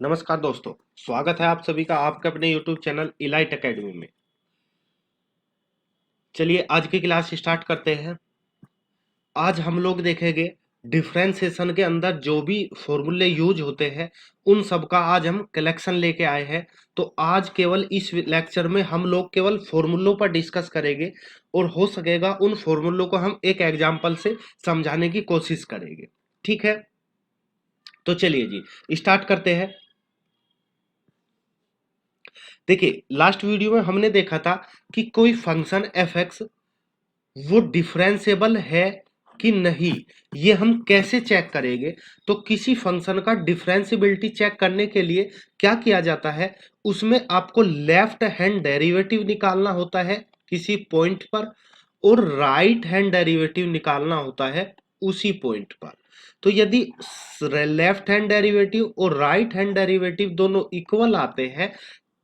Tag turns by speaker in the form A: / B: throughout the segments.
A: नमस्कार दोस्तों, स्वागत है आप सभी का आपके अपने YouTube चैनल इलाइट एकेडमी में। चलिए आज की क्लास स्टार्ट करते हैं। आज हम लोग देखेंगे डिफरेंशिएशन के अंदर जो भी फॉर्मूले यूज होते हैं उन सब का आज हम कलेक्शन लेके आए हैं। तो आज केवल इस लेक्चर में हम लोग केवल फॉर्मूलों पर डिस्कस करेंगे और हो सकेगा उन फॉर्मूलों को हम एक एग्जाम्पल से समझाने की कोशिश करेंगे। ठीक है, तो चलिए जी स्टार्ट करते हैं। देखिए लास्ट वीडियो में हमने देखा था कि कोई फंक्शन एफ एक्स वो डिफरेंशिएबल है कि नहीं, ये हम कैसे चेक करेंगे। तो किसी फंक्शन का डिफरेंशिएबिलिटी चेक करने के लिए क्या किया जाता है, उसमें आपको लेफ्ट हैंड डेरिवेटिव निकालना होता है किसी पॉइंट पर और राइट हैंड डेरिवेटिव निकालना होता है उसी पॉइंट पर। तो यदि लेफ्ट हैंड डेरिवेटिव और राइट हैंड डेरिवेटिव दोनों इक्वल आते हैं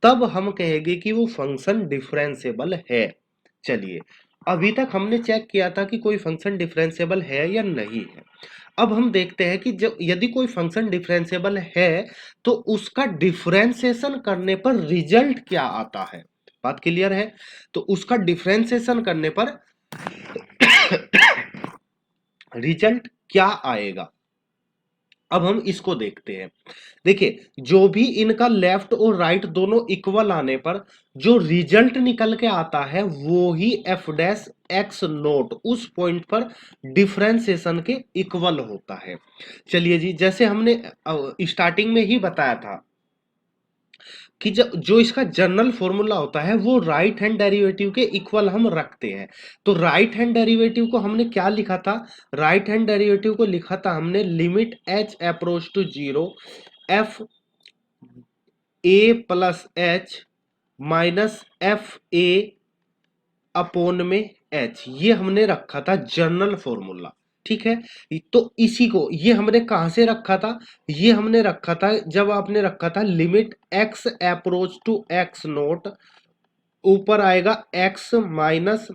A: तब हम कहेंगे कि वो फंक्शन डिफरेंशिएबल है। चलिए अभी तक हमने चेक किया था कि कोई फंक्शन डिफरेंशिएबल है या नहीं है। अब हम देखते हैं कि जब यदि कोई फंक्शन डिफरेंशिएबल है तो उसका डिफरेंशिएशन करने पर रिजल्ट क्या आता है। बात क्लियर है? तो उसका डिफरेंशिएशन करने पर रिजल्ट क्या आएगा, अब हम इसको देखते हैं। देखिए जो भी इनका लेफ्ट और राइट दोनों इक्वल आने पर जो रिजल्ट निकल के आता है वो ही एफ डैश एक्स नोट उस पॉइंट पर डिफरेंशिएशन के इक्वल होता है। चलिए जी, जैसे हमने स्टार्टिंग में ही बताया था कि जो इसका जनरल फॉर्मूला होता है वो राइट हैंड डेरिवेटिव के इक्वल हम रखते हैं। तो राइट हैंड डेरिवेटिव को हमने क्या लिखा था, राइट हैंड डेरिवेटिव को लिखा था हमने limit h approach to zero f a plus h minus f a upon में एच, ये हमने रखा था जनरल फॉर्मूला। ठीक है, तो इसी को ये हमने कहां से रखा था, ये हमने रखा था जब आपने रखा था limit x approach to x naught, ऊपर आएगा x minus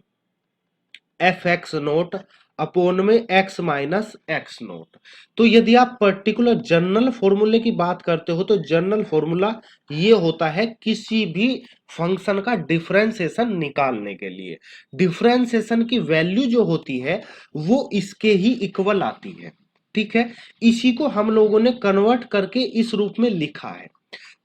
A: f x naught upon में एक्स माइनस एक्स नोट। तो यदि आप पर्टिकुलर जनरल फॉर्मूले की बात करते हो तो जनरल फॉर्मूला ये होता है किसी भी फंक्शन का डिफरेंशिएशन निकालने के लिए। डिफरेंशिएशन की वैल्यू जो होती है वो इसके ही इक्वल आती है। ठीक है, इसी को हम लोगों ने कन्वर्ट करके इस रूप में लिखा है।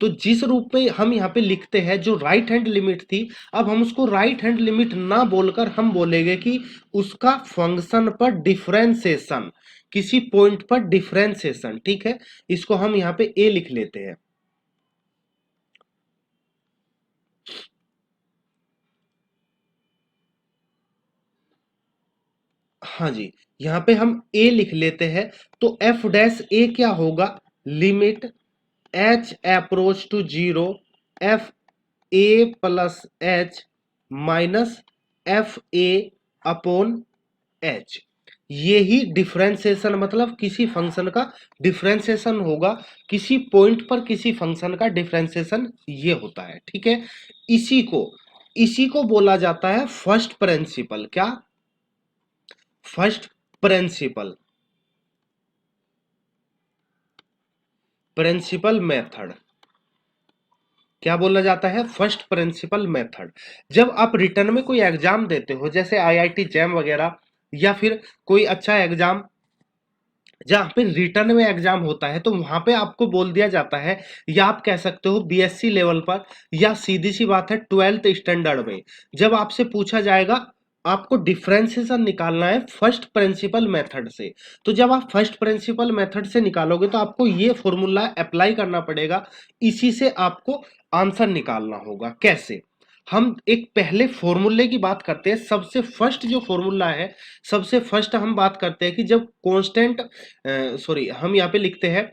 A: तो जिस रूप में हम यहाँ पे लिखते हैं जो राइट हैंड लिमिट थी, अब हम उसको राइट हैंड लिमिट ना बोलकर हम बोलेंगे कि उसका फंक्शन पर डिफरेंशिएशन, किसी पॉइंट पर डिफरेंशिएशन। ठीक है, इसको हम यहाँ पे ए लिख लेते हैं। हाँ जी, यहाँ पे हम ए लिख लेते हैं। तो एफ डैश ए क्या होगा, limit h approach to zero f a plus h minus f a upon h. ये ही डिफरेंशिएशन मतलब किसी फंक्शन का डिफरेंशिएशन होगा, किसी पॉइंट पर किसी फंक्शन का डिफरेंशिएशन ये होता है। ठीक है, इसी को बोला जाता है फर्स्ट प्रिंसिपल। क्या? First principle, principal method. क्या बोला जाता है? First principle method. जब आप रिटर्न में कोई एग्जाम देते हो जैसे आईआईटी जैम वगैरह या फिर कोई अच्छा एग्जाम जहाँ पे रिटर्न में एग्जाम होता है तो वहां पे आपको बोल दिया जाता है, या आप कह सकते हो बीएससी लेवल पर, या सीधी सी बात है 12th स्टैंडर्ड में जब आपसे पूछा जाएगा आपको डिफरेंशिएशन निकालना है फर्स्ट प्रिंसिपल मेथड से, तो जब आप फर्स्ट प्रिंसिपल मेथड से निकालोगे तो आपको ये फॉर्मूला अप्लाई करना पड़ेगा, इसी से आपको आंसर निकालना होगा। कैसे? हम एक पहले फॉर्मूले की बात करते हैं। सबसे फर्स्ट जो फॉर्मूला है, सबसे फर्स्ट हम बात करते हैं कि जब कांस्टेंट सॉरी हम यहाँ पे लिखते हैं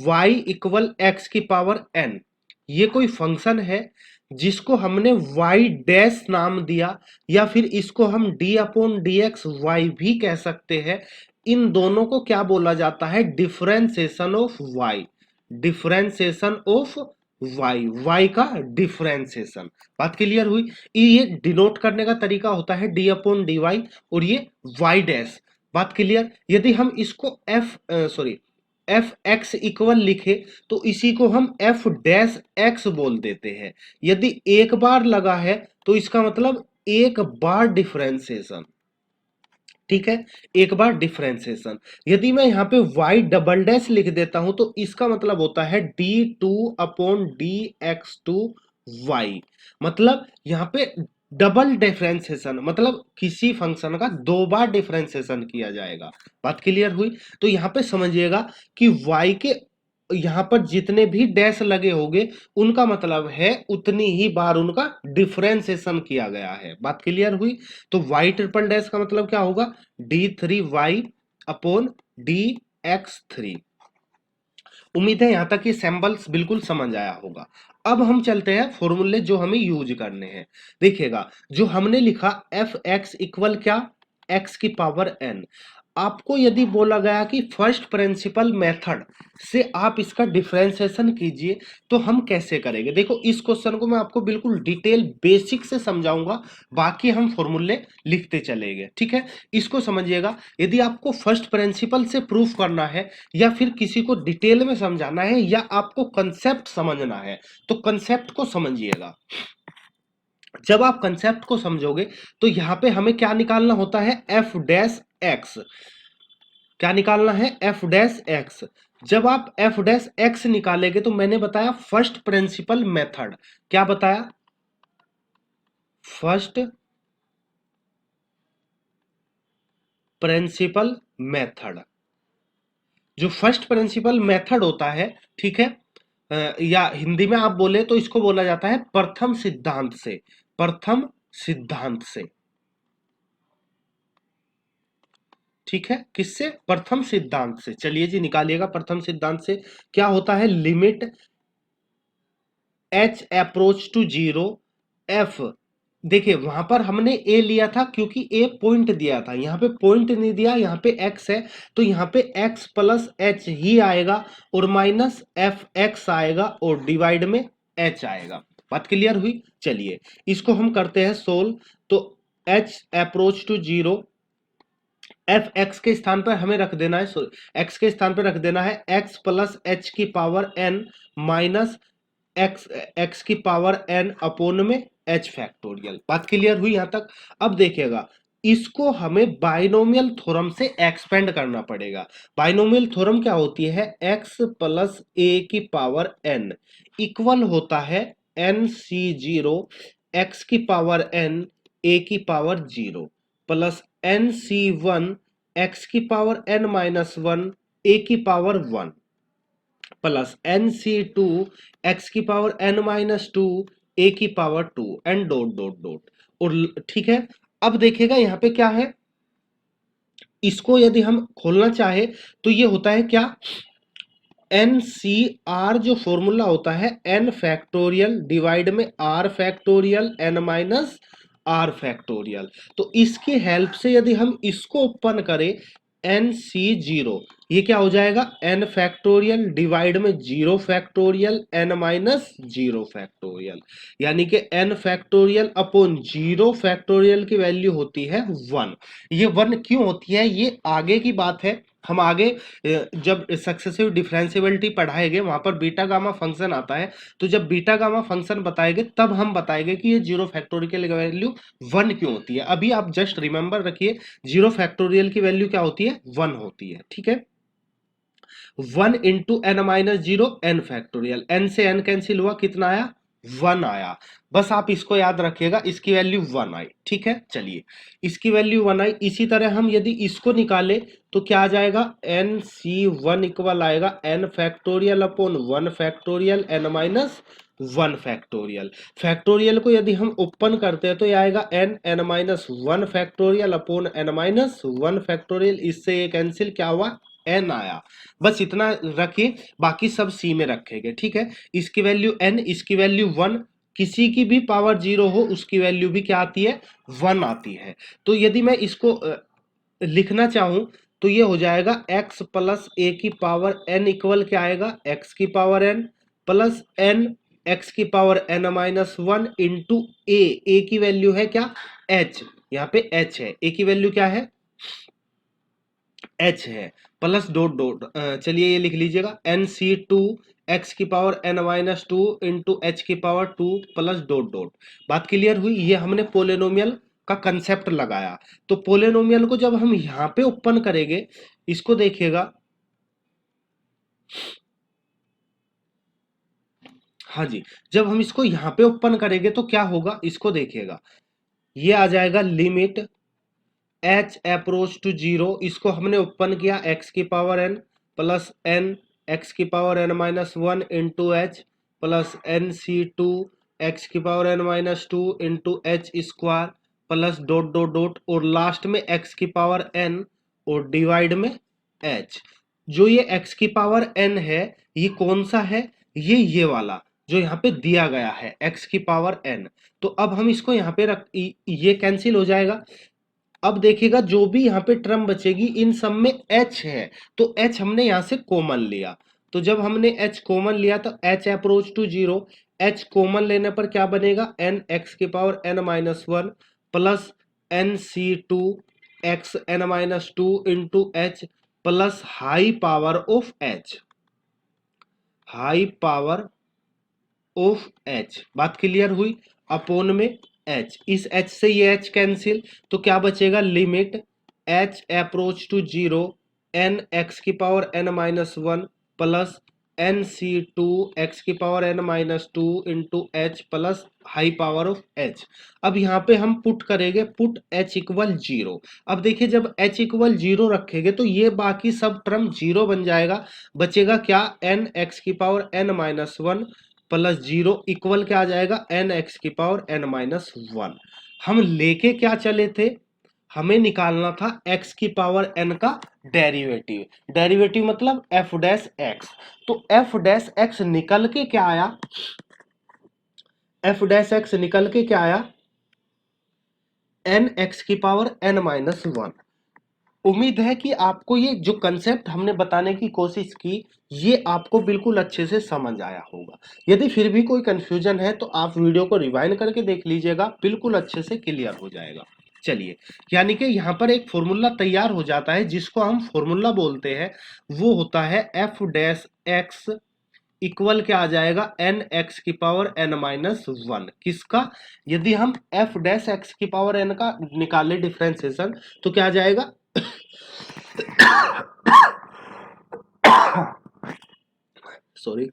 A: y इक्वल एक्स की पावर n, ये कोई फंक्शन है जिसको हमने y डैश नाम दिया, या फिर इसको हम d upon d x y भी कह सकते हैं। इन दोनों को क्या बोला जाता है? Differentiation of y, differentiation of y का डिफरेंशिएशन। बात क्लियर हुई? ये डिनोट करने का तरीका होता है d अपॉन डी वाई और ये y डैश। बात क्लियर? यदि हम इसको f sorry F x equal लिखे तो इसी को हम एफ डैश एक्स बोल देते हैं। यदि एक बार लगा है तो इसका मतलब एक बार डिफरेंशिएशन, ठीक है, एक बार डिफरेंशिएशन। यदि मैं यहां पे y डबल डैश लिख देता हूं तो इसका मतलब होता है d2 upon d x two y. मतलब यहां पे डबल डिफरेंशिएशन, मतलब किसी फंक्शन का दो बार डिफरेंशिएशन किया जाएगा। बात क्लियर हुई? तो यहां पे समझिएगा कि y के यहां पर जितने भी डैश लगे होंगे उनका मतलब है उतनी ही बार उनका डिफरेंशिएशन किया गया है। बात क्लियर हुई? तो y ट्रिपल डैश का मतलब क्या होगा? d3y upon d x three. उम्मीद है यहां तक ये सैंपल्स बिल्कुल समझ आया होगा। अब हम चलते हैं फॉर्मूले जो हमें यूज करने हैं। देखिएगा जो हमने लिखा एफ एक्स इक्वल क्या, एक्स की पावर एन। आपको यदि बोला गया कि फर्स्ट प्रिंसिपल मेथड से आप इसका डिफरेंशिएशन कीजिए तो हम कैसे करेंगे? देखो इस क्वेश्चन को मैं आपको बिल्कुल डिटेल बेसिक से समझाऊंगा, बाकी हम फॉर्मूले लिखते चलेंगे, ठीक है। इसको समझिएगा, यदि आपको फर्स्ट प्रिंसिपल से प्रूफ करना है या फिर किसी को डिटेल में समझाना है या आपको कंसेप्ट समझना है तो कंसेप्ट को समझिएगा। जब आप कंसेप्ट को समझोगे तो यहां पे हमें क्या निकालना होता है? F dash x. क्या निकालना है? F dash x. जब आप एफ डैश एक्स निकालेंगे तो मैंने बताया फर्स्ट प्रिंसिपल मेथड। क्या बताया? First principle method. जो फर्स्ट प्रिंसिपल मेथड होता है, ठीक है, या हिंदी में आप बोले तो इसको बोला जाता है प्रथम सिद्धांत से। प्रथम सिद्धांत से, ठीक है, किससे? प्रथम सिद्धांत से। चलिए जी निकालिएगा प्रथम सिद्धांत से। क्या होता है? Limit h approach to zero f. देखिए वहां पर हमने ए लिया था क्योंकि ए पॉइंट दिया था, यहां पे पॉइंट नहीं दिया, यहां पे एक्स है तो यहां पे एक्स प्लस एच ही आएगा और माइनस एफ एक्स आएगा और डिवाइड में एच आएगा। बात क्लियर हुई? चलिए इसको हम करते हैं सोल्व। तो h approach to zero, f x के स्थान पर हमें रख देना है, एक्स के स्थान पर रख देना है एक्स प्लस एच की power n minus x x की पावर एन अपोन में एच फैक्टोरियल। बात क्लियर हुई यहां तक? अब देखिएगा इसको हमें बाइनोमियल थ्योरम से एक्सपेंड करना पड़ेगा। बाइनोमियल थ्योरम क्या होती है? एक्स प्लस ए की पावर एन इक्वल होता है एन सी जीरो एक्स की पावर एन ए की power zero plus n C one x की power n minus one a की power one plus n C two x की power n minus two a की power two and dot dot dot. और ठीक है, अब देखिएगा यहां पे क्या है, इसको यदि हम खोलना चाहे तो ये होता है क्या? एन सी आर जो फॉर्मूला होता है एन फैक्टोरियल डिवाइड में r factorial n minus r factorial. तो इसकी हेल्प से यदि हम इसको ओपन करें एन सी जीरो, ये क्या हो जाएगा? एन फैक्टोरियल डिवाइड में zero factorial n minus zero factorial, यानी कि n factorial upon zero factorial की वैल्यू होती है वन। ये वन क्यों होती है ये आगे की बात है, हम आगे जब सक्सेसिव डिफरेंशिएबिलिटी पढ़ाएंगे वहां पर बीटा गामा फंक्शन आता है, तो जब बीटा गामा फंक्शन बताएंगे तब हम बताएंगे कि ये जीरो फैक्टोरियल की वैल्यू वन क्यों होती है। अभी आप जस्ट रिमेंबर रखिए जीरो फैक्टोरियल की वैल्यू क्या होती है? वन होती है, ठीक है। One into n minus zero n factorial, n से एन कैंसिल हुआ, कितना आया? वन आया। बस आप इसको याद रखिएगा, इसकी वैल्यू वन आई, ठीक है। चलिए इसकी वैल्यू वन आई, इसी तरह हम यदि इसको निकाले तो क्या आ जाएगा? एन सी वन इक्वल आएगा n factorial upon one factorial n minus one factorial. Factorial को यदि हम ओपन करते हैं तो ये आएगा n n minus one factorial upon n minus one factorial, इससे ये कैंसिल, क्या हुआ? एन आया। बस इतना रखिए, बाकी सब सी में रखेंगे, ठीक है। इसकी वैल्यू एन, इसकी वैल्यू वन, किसी की भी पावर जीरो हो उसकी वैल्यू भी क्या आती है? वन आती है। तो यदि मैं इसको लिखना चाहूं तो ये हो जाएगा x प्लस ए की पावर n इक्वल क्या आएगा? x की power n plus n x की power n minus one into a की वैल्यू है क्या? h, यहाँ पे h है, a की वैल्यू क्या है? एच है प्लस डॉट डॉट, चलिए ये लिख लीजिएगा NC2 एक्स की पावर n-2 इंटू एच की पावर 2 प्लस डॉट डॉट। बात क्लियर हुई? ये हमने पोलिनोमियल का कंसेप्ट लगाया। तो पोलिनोमियल को जब हम यहां पे ओपन करेंगे, इसको देखिएगा, हाँ जी, जब हम इसको यहां पे ओपन करेंगे तो क्या होगा, इसको देखिएगा, ये आ जाएगा limit h approach to zero, इसको हमने ओपन किया x की power n plus n x की power n-1 into H plus NC2 x की power n-2 into H square plus dot dot dot और लास्ट में x की पावर n और डिवाइड में h। जो ये x की पावर n है, ये कौन सा है, ये वाला जो यहाँ पे दिया गया है x की पावर n। तो अब हम इसको यहाँ पे रख, ये कैंसिल हो जाएगा। अब देखिएगा जो भी यहाँ पे टर्म बचेगी इन सब में h है, तो h हमने यहाँ से कॉमन लिया। तो जब हमने h कॉमन लिया तो h approach to zero, h common लेने पर क्या बनेगा, n x की power n-1 plus NC2 x n-2 into H plus high power of h, high power of h। बात क्लियर हुई? अपोन में h, इस h से ये h कैंसिल, तो क्या बचेगा, limit h approach to zero n x की power n-1 plus NC2 x की power n-2 into H plus high power of h। अब यहाँ पे हम पुट करेंगे, पुट h इक्वल जीरो। अब देखिए जब h इक्वल जीरो रखेंगे तो ये बाकी सब टर्म जीरो बन जाएगा, बचेगा क्या, n x की power n-1 plus zero equal क्या आ जाएगा, एन एक्स की पावर n-1। हम लेके क्या चले थे, हमें निकालना था x की पावर n का डेरिवेटिव। डेरिवेटिव मतलब f डैश x। तो f डैश x निकल के क्या आया, f डैश x निकल के क्या आया, n x की पावर n-1। उम्मीद है कि आपको ये जो कंसेप्ट हमने बताने की कोशिश की, ये आपको बिल्कुल अच्छे से समझ आया होगा। यदि फिर भी कोई कंफ्यूजन है तो आप वीडियो को रिवाइंड करके देख लीजिएगा, बिल्कुल अच्छे से क्लियर हो जाएगा। चलिए, यानी कि यहाँ पर एक फॉर्मूला तैयार हो जाता है जिसको हम फॉर्मूला बोलते हैं, वो होता है एफ डैश एक्स इक्वल क्या आ जाएगा, एन एक्स की पावर n-1। किसका, यदि हम एफ डैश एक्स की पावर n का निकाले डिफरेंशिएशन तो क्या आ जाएगा सॉरी,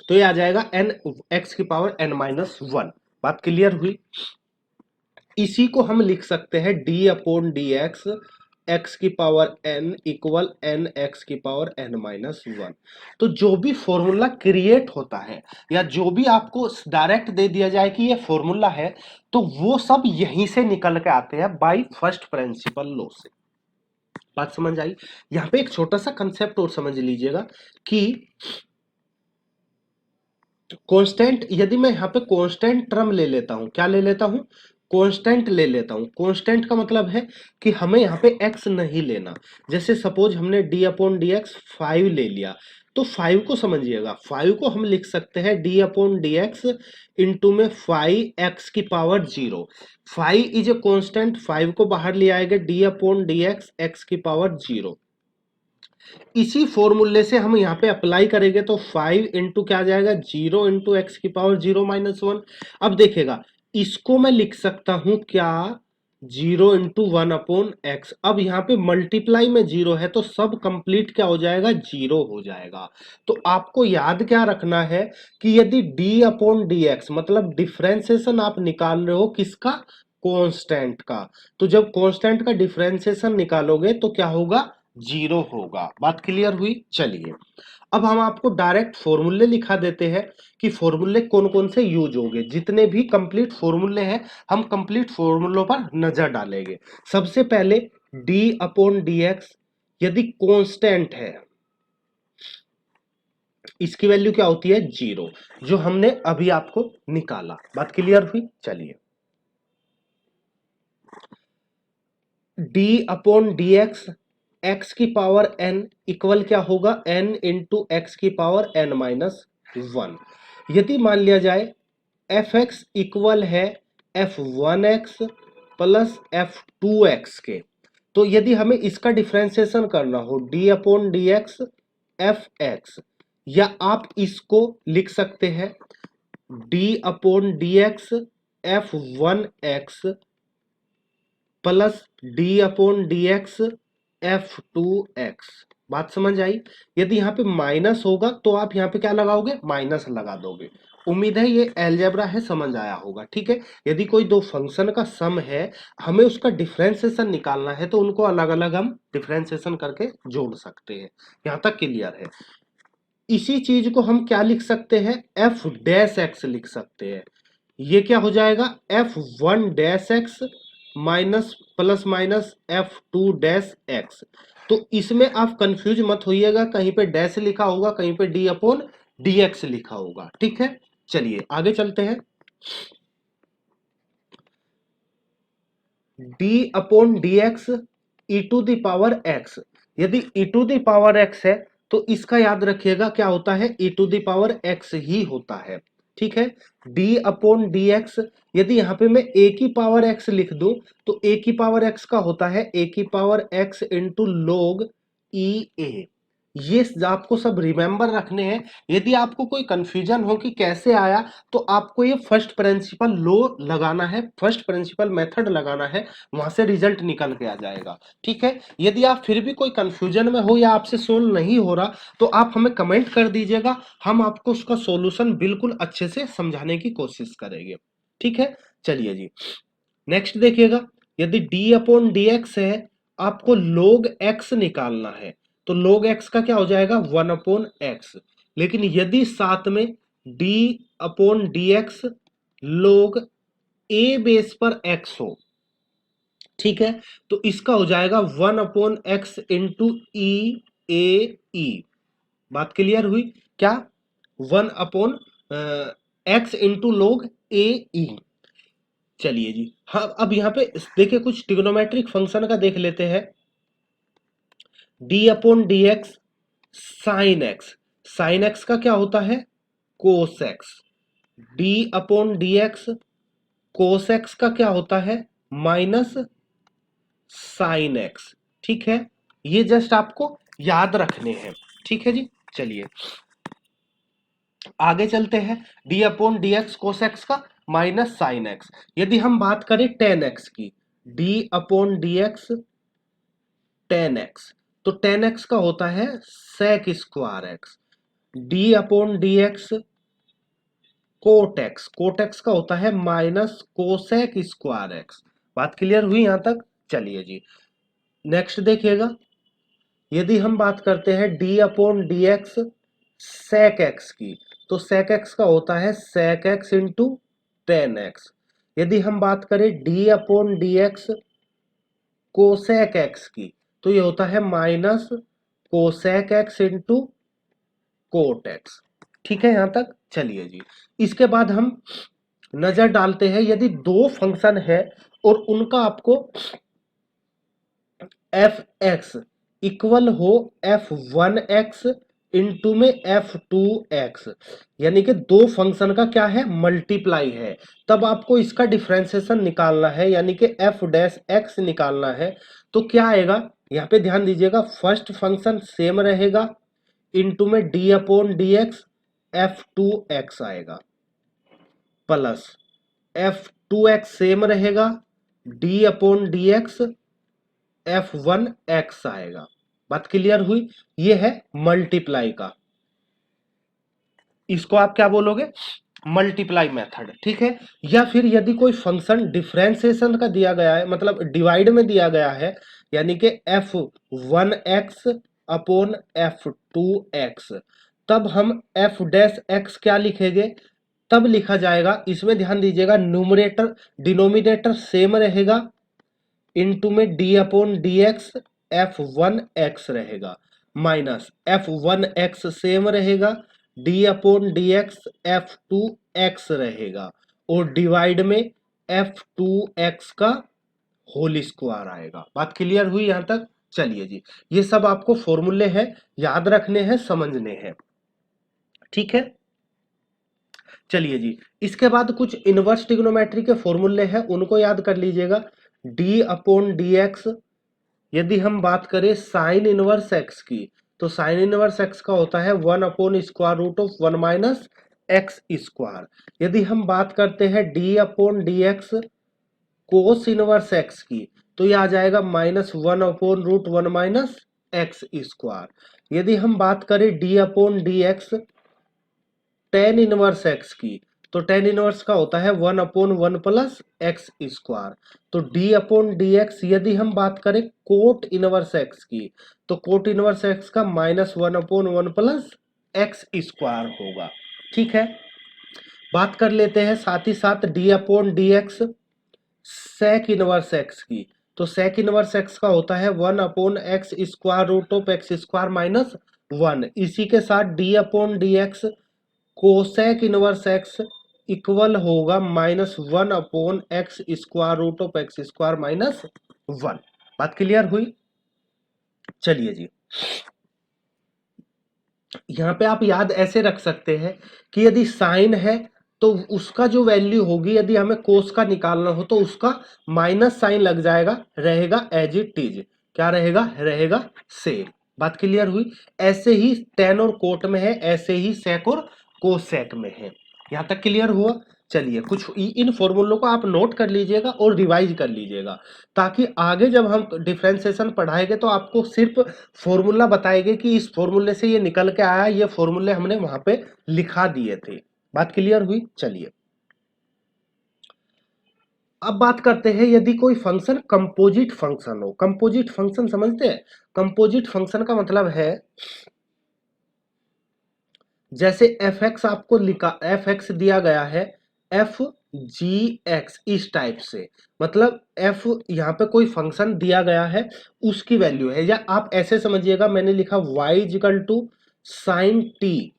A: तो ये आ जाएगा एन एक्स की पावर n-1। बात क्लियर हुई? इसी को हम लिख सकते हैं d upon d x, x की power n equal n x की पावर n-1। तो जो भी फॉर्मूला क्रिएट होता है या जो भी आपको डायरेक्ट दे दिया जाए कि ये फॉर्मूला है, तो वो सब यहीं से निकल के आते हैं बाय फर्स्ट प्रिंसिपल लॉ से। बात समझ आई? यहां पे एक छोटा सा कंसेप्ट और समझ लीजिएगा कि कांस्टेंट, यदि मैं यहाँ पे कांस्टेंट टर्म ले लेता हूँ, क्या ले लेता हूँ, कांस्टेंट ले लेता हूँ। कांस्टेंट का मतलब है कि हमें यहाँ पे x नहीं लेना। जैसे सपोज हमने d अपॉन डी एक्स 5 ले लिया, तो 5 को समझिएगा, 5 को हम लिख सकते हैं d upon d x into में 5x की पावर 0। 5 इज ए कांस्टेंट, 5 को बाहर ले आएगा d upon d x x की पावर 0। इसी फॉर्मूले से हम यहाँ पे अप्लाई करेंगे तो 5 इंटू क्या आ जाएगा, 0 इंटू एक्स की पावर 0-1। अब देखेगा, इसको मैं लिख सकता हूं क्या, 0 इंटू 1 अपॉन एक्स। अब यहाँ पे मल्टीप्लाई में 0 है तो सब कंप्लीट क्या हो जाएगा, 0 हो जाएगा। तो आपको याद क्या रखना है कि यदि d अपॉन डी एक्स मतलब डिफरेंशिएशन आप निकाल रहे हो किसका, कांस्टेंट का, तो जब कांस्टेंट का डिफरेंशिएशन निकालोगे तो क्या होगा, 0 होगा। बात क्लियर हुई? चलिए, अब हम आपको डायरेक्ट फॉर्मूले लिखा देते हैं कि फॉर्मूले कौन कौन से यूज होंगे। जितने भी कंप्लीट फॉर्मूले हैं हम कंप्लीट फॉर्मूलों पर नजर डालेंगे। सबसे पहले d अपॉन डी एक्स यदि कांस्टेंट है, इसकी वैल्यू क्या होती है, 0, जो हमने अभी आपको निकाला। बात क्लियर हुई? चलिए, d upon d x x की पावर n इक्वल क्या होगा, n इंटू एक्स की पावर n-1। यदि मान लिया जाए एफ एक्स इक्वल है f1x प्लस f2x के, तो यदि हमें इसका डिफ्रेंसिएशन करना हो D upon d x F x, या आप इसको लिख सकते हैं d upon d x f one x plus D upon d x f two x. बात समझ आई? यदि यहाँ पे माइनस होगा तो आप यहाँ पे क्या लगाओगे, माइनस लगा दोगे। उम्मीद है ये अलजेब्रा है, समझ आया होगा। ठीक है, यदि कोई दो फंक्शन का सम है, हमें उसका डिफरेंशिएशन निकालना है, तो उनको अलग अलग हम डिफरेंशिएशन करके जोड़ सकते हैं। यहाँ तक क्लियर है? इसी चीज को हम क्या लिख सकते हैं, एफ डैश एक्स लिख सकते हैं। ये क्या हो जाएगा, F one dash x minus plus minus F two dash x. तो इसमें आप कंफ्यूज मत होइएगा, कहीं पे डैश लिखा होगा, कहीं पे डी अपॉन डी एक्स लिखा होगा। ठीक है, चलिए आगे चलते हैं। D upon d x e to the power x, यदि e to the power x है तो इसका याद रखिएगा क्या होता है, e to the power x ही होता है। ठीक है, डी अपॉन डी एक्स, यदि यहां पे मैं ए की पावर एक्स लिख दूं तो ए की पावर एक्स का होता है ए की पावर एक्स इंटू लॉग ई ए। ये आपको सब रिमेंबर रखने हैं। यदि आपको कोई कंफ्यूजन हो कि कैसे आया, तो आपको ये फर्स्ट प्रिंसिपल लो लगाना है, फर्स्ट प्रिंसिपल मेथड लगाना है, वहां से रिजल्ट निकल के आ जाएगा। ठीक है, यदि आप फिर भी कोई कंफ्यूजन में हो या आपसे सोल्व नहीं हो रहा, तो आप हमें कमेंट कर दीजिएगा, हम आपको उसका सॉल्यूशन बिल्कुल अच्छे से समझाने की कोशिश करेंगे। ठीक है, चलिए जी नेक्स्ट देखिएगा। यदि d अपॉन डी एक्स है, आपको log x निकालना है, तो log x का क्या हो जाएगा, 1 अपॉन एक्स। लेकिन यदि साथ में d upon d x log a base पर x हो, ठीक है, तो इसका हो जाएगा 1 अपॉन एक्स इंटू ई ए ई। बात क्लियर हुई क्या, 1 upon x into log a ई। चलिए जी, हाँ अब यहाँ पे देखिए कुछ ट्रिग्नोमेट्रिक फंक्शन का देख लेते हैं। D upon d x sine x, sine x का क्या होता है, cos x. D upon d x cos x का क्या होता है, माइनस साइन एक्स। ठीक है, ये जस्ट आपको याद रखने हैं। ठीक है जी, चलिए आगे चलते हैं। D upon d x cos x का माइनस साइन एक्स। यदि हम बात करें टेन एक्स की, d upon d x tan x, तो टेन एक्स का होता है sec square x. D upon d x cot x, cot x का होता है माइनस कोसेक स्क्वायर एक्स। बात क्लियर हुई यहां तक? चलिए जी नेक्स्ट देखिएगा। यदि हम बात करते हैं d upon d x sec x की, तो सेक एक्स का होता है sec x into tan x. यदि हम बात करें d upon d x cosec x की, तो ये होता है minus cosec x into cot x. ठीक है यहां तक? चलिए जी, इसके बाद हम नजर डालते हैं, यदि दो फंक्शन है और उनका आपको एफ एक्स इक्वल हो एफ वन एक्स इंटू में एफ टू एक्स, यानी कि दो फंक्शन का क्या है, मल्टीप्लाई है, तब आपको इसका डिफरेंशिएशन निकालना है, यानी कि एफ डैश एक्स निकालना है। तो क्या आएगा, यहाँ पे ध्यान दीजिएगा, फर्स्ट फंक्शन सेम रहेगा, इंटू में d upon d x f two x आएगा, plus f two x same रहेगा, d upon d x f one x आएगा। बात क्लियर हुई? ये है मल्टीप्लाई का, इसको आप क्या बोलोगे, मल्टीप्लाई मेथड। ठीक है, या फिर यदि कोई फंक्शन डिफरेंशिएशन का दिया गया है, मतलब डिवाइड में दिया गया है, यानी कि F one x upon F two x, तब हम एफ डैश एक्स क्या लिखेंगे, तब लिखा जाएगा, इसमें ध्यान दीजिएगा, न्यूमरेटर डिनोमिनेटर सेम रहेगा, इनटू में d upon d x f one x रहेगा, minus f one x same रहेगा, d upon d x f two x रहेगा, और डिवाइड में एफ टू एक्स का होल स्क्वायर आएगा। बात क्लियर हुई यहां तक? चलिए जी, ये सब आपको फॉर्मूले हैं, याद रखने हैं, समझने हैं। ठीक है, चलिए जी, इसके बाद कुछ इनवर्स ट्रिग्नोमेट्री के फॉर्मूले हैं, उनको याद कर लीजिएगा। डी अपॉन डी एक्स यदि हम बात करें साइन इनवर्स एक्स की, तो साइन इनवर्स एक्स का होता है 1/√(1 - x²). यदि हम बात करते हैं d/dx कोस इनवर्स एक्स की, तो ये आ जाएगा -1/√(1 - x²। यदि हम बात करें d/dx टेन इनवर्स एक्स की, तो टेन इनवर्स का होता है 1/1 + x²। तो d/dx यदि हम बात करें कोट इनवर्स एक्स की, तो कोट इनवर्स एक्स का -1/1 + x² होगा। ठीक है, बात कर लेते हैं साथ ही साथ d/dx सेक इनवर्स एक्स की, तो सेक इनवर्स एक्स का होता है 1/(x²√(x²-1)। इसी के साथ d/dx cosec inverse x equal होगा -1/(x²√(x²-1)। बात क्लियर हुई? चलिए जी, यहाँ पे आप याद ऐसे रख सकते हैं कि यदि साइन है तो उसका जो वैल्यू होगी, यदि हमें कोस का निकालना हो तो उसका माइनस साइन लग जाएगा, रहेगा एज इट इज। क्या रहेगा? रहेगा सेम। बात क्लियर हुई? ऐसे ही टेन और कोट में है, ऐसे ही सेक और कोसेक में है। यहाँ तक क्लियर हुआ? चलिए, कुछ इन फॉर्मूलों को आप नोट कर लीजिएगा और रिवाइज कर लीजिएगा, ताकि आगे जब हम डिफरेंशिएशन पढ़ाएंगे तो आपको सिर्फ फॉर्मूला बताएंगे कि इस फॉर्मूले से ये निकल के आया, ये फॉर्मूले हमने वहां पे लिखा दिए थे। बात क्लियर हुई? चलिए, अब बात करते हैं यदि कोई फंक्शन कंपोजिट फंक्शन हो। कंपोजिट फंक्शन समझते हैं? कंपोजिट फंक्शन का मतलब है जैसे एफ एक्स आपको लिखा, एफ एक्स दिया गया है एफ जी एक्स इस टाइप से, मतलब एफ यहाँ पे कोई फंक्शन दिया गया है उसकी वैल्यू है, या आप ऐसे समझिएगा मैंने लिखा y equal to sine t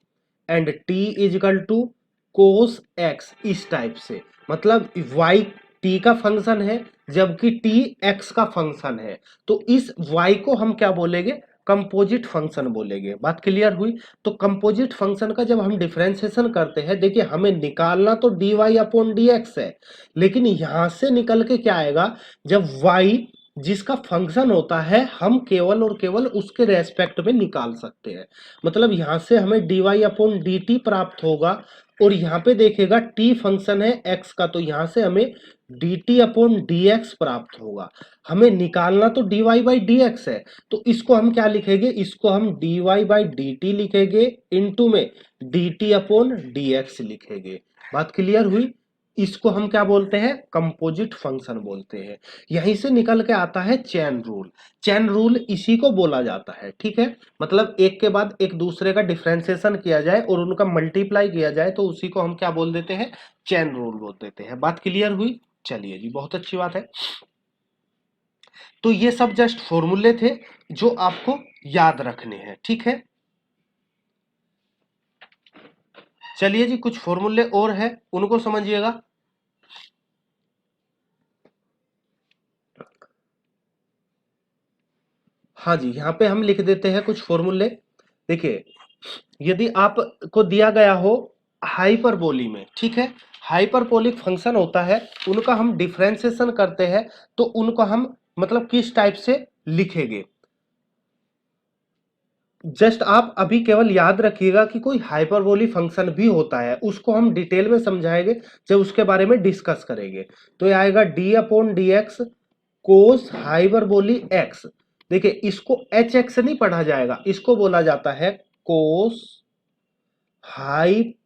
A: and t equal to cos x इस टाइप से, मतलब वाई टी का फंक्शन है जबकि टी एक्स का फंक्शन है, तो इस वाई को हम क्या बोलेंगे? कंपोजिट फंक्शन बोलेंगे। बात क्लियर हुई? तो कंपोजिट फंक्शन का जब हम डिफरेंशिएशन करते हैं, देखिए हमें निकालना तो dy/dx है, लेकिन यहां से निकल के क्या आएगा, जब y जिसका फंक्शन होता है हम केवल और केवल उसके रेस्पेक्ट में निकाल सकते हैं, मतलब यहां से हमें dy/dt प्राप्त होगा, और यहाँ पे देखेगा t फंक्शन है x का, तो यहां से हमें dt/dx प्राप्त होगा। हमें निकालना तो dy/dx है, तो इसको हम क्या लिखेंगे? इसको हम dy/dt लिखेंगे, इनटू में dt/dx लिखेंगे। बात क्लियर हुई? इसको हम क्या बोलते हैं? कंपोजिट फंक्शन बोलते हैं। यहीं से निकल के आता है चेन रूल। चेन रूल इसी को बोला जाता है। ठीक है, मतलब एक के बाद एक दूसरे का डिफरेंशिएशन किया जाए और उनका मल्टीप्लाई किया जाए तो उसी को हम क्या बोल देते हैं? चेन रूल बोल देते हैं। बात क्लियर हुई? चलिए जी, बहुत अच्छी बात है। तो ये सब जस्ट फॉर्मूले थे जो आपको याद रखने हैं। ठीक है, चलिए जी, कुछ फॉर्मूले और है उनको समझिएगा। हाँ जी, यहाँ पे हम लिख देते हैं कुछ फॉर्मूले। देखिए, यदि आपको दिया गया हो हाइपरबोली में, ठीक है, हाइपरबोलिक फंक्शन होता है, उनका हम डिफरेंशिएशन करते हैं तो उनको हम मतलब किस टाइप से लिखेंगे, जस्ट आप अभी केवल याद रखिएगा कि कोई हाइपरबोली फंक्शन भी होता है, उसको हम डिटेल में समझाएंगे जब उसके बारे में डिस्कस करेंगे। तो ये आएगा d/dx कोस हाइपरबोली x। देखिए, इसको एच एक्स नहीं पढ़ा जाएगा, इसको बोला जाता है कोस हाइपरबोली।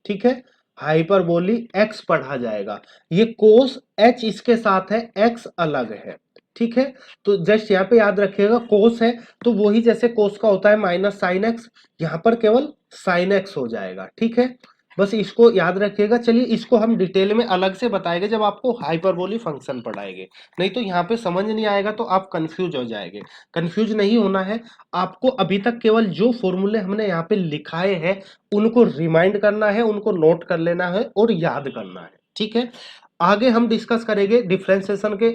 A: ठीक है, हाइपरबोली x पढ़ा जाएगा। ये कोस h इसके साथ है, x अलग है। ठीक है, तो जस्ट यहाँ पे याद रखिएगा कोस है तो वही जैसे कोस का होता है माइनस साइन एक्स, यहाँ पर केवल साइन एक्स हो जाएगा। ठीक है, बस इसको याद रखिएगा। चलिए, इसको हम डिटेल में अलग से बताएंगे जब आपको हाइपरबोली फंक्शन पढ़ाएंगे, नहीं तो यहाँ पे समझ नहीं आएगा तो आप कंफ्यूज हो जाएंगे। कंफ्यूज नहीं होना है आपको, अभी तक केवल जो फॉर्मूले हमने यहाँ पे लिखाए हैं उनको रिमाइंड करना है, उनको नोट कर लेना है और याद करना है। ठीक है, आगे हम डिस्कस करेंगे डिफरेंशिएशन के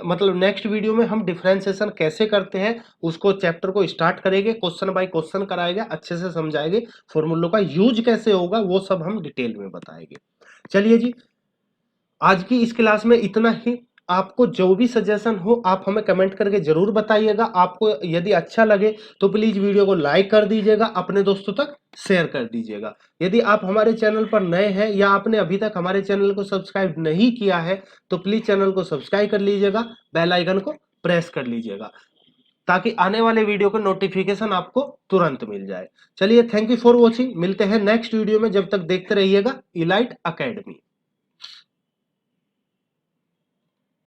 A: मतलब नेक्स्ट वीडियो में हम डिफरेंशिएशन कैसे करते हैं उसको, चैप्टर को स्टार्ट करेंगे, क्वेश्चन बाय क्वेश्चन कराएगा, अच्छे से समझाएंगे, फॉर्मूलों का यूज कैसे होगा वो सब हम डिटेल में बताएंगे। चलिए जी, आज की इस क्लास में इतना ही। आपको जो भी सजेशन हो आप हमें कमेंट करके जरूर बताइएगा। आपको यदि अच्छा लगे तो प्लीज वीडियो को लाइक कर दीजिएगा, अपने दोस्तों तक शेयर कर दीजिएगा। यदि आप हमारे चैनल पर नए हैं या आपने अभी तक हमारे चैनल को सब्सक्राइब नहीं किया है तो प्लीज चैनल को सब्सक्राइब कर लीजिएगा, बेल आइकन को प्रेस कर लीजिएगा ताकि आने वाले वीडियो का नोटिफिकेशन आपको तुरंत मिल जाए। चलिए, थैंक यू फॉर वॉचिंग। मिलते हैं नेक्स्ट वीडियो में, जब तक देखते रहिएगा इलाइट अकेडमी।